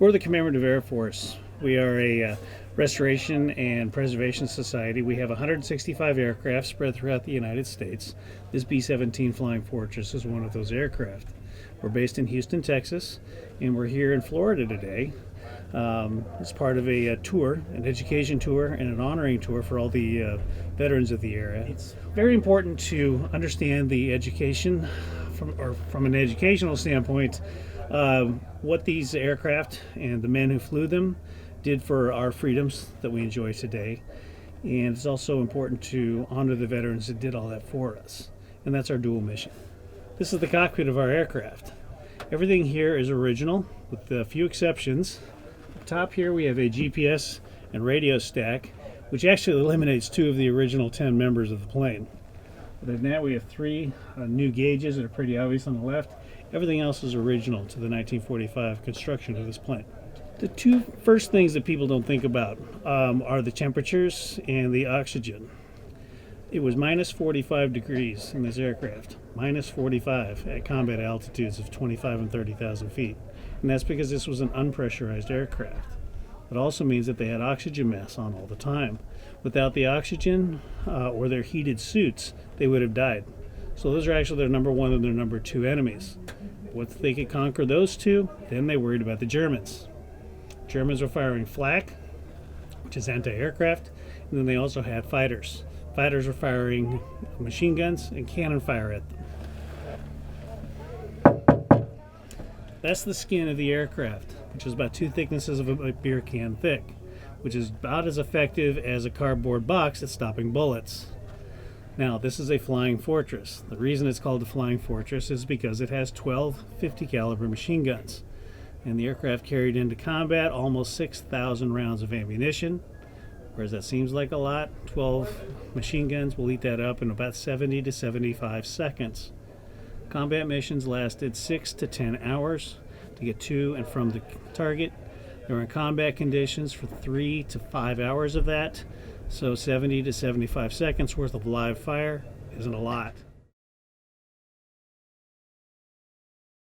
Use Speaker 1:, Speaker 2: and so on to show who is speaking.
Speaker 1: We're the Commemorative Air Force. We are a restoration and preservation society. We have 165 aircraft spread throughout the United States. This B-17 Flying Fortress is one of those aircraft. We're based in Houston, Texas, and we're here in Florida today as part of a tour, an education tour and an honoring tour for all the veterans of the era. It's very important to understand the education from an educational standpoint, what these aircraft and the men who flew them did for our freedoms that we enjoy today. And it's also important to honor the veterans that did all that for us. And that's our dual mission. This is the cockpit of our aircraft. Everything here is original, with a few exceptions. Up top here we have a GPS and radio stack, which actually eliminates 2 of the original 10 members of the plane. But now we have 3 new gauges that are pretty obvious on the left. Everything else is original to the 1945 construction of this plane. The 2 first things that people don't think about are the temperatures and the oxygen. It was minus 45 degrees in this aircraft, minus 45 at combat altitudes of 25 and 30,000 feet. And that's because this was an unpressurized aircraft. It also means that they had oxygen masks on all the time. Without the oxygen or their heated suits, they would have died. So those are actually their number 1 and their number 2 enemies. Once they could conquer those 2, then they worried about the Germans. Germans were firing flak, which is anti-aircraft, and then they also had fighters. Fighters were firing machine guns and cannon fire at them. That's the skin of the aircraft, which is about 2 thicknesses of a beer can thick, which is about as effective as a cardboard box at stopping bullets. Now, this is a flying fortress. The reason it's called a flying fortress is because it has 12 50 caliber machine guns. And the aircraft carried into combat almost 6,000 rounds of ammunition. Whereas that seems like a lot, 12 machine guns will eat that up in about 70 to 75 seconds. Combat missions lasted 6 to 10 hours to get to and from the target. They were in combat conditions for 3 to 5 hours of that. So 70 to 75 seconds worth of live fire isn't a lot.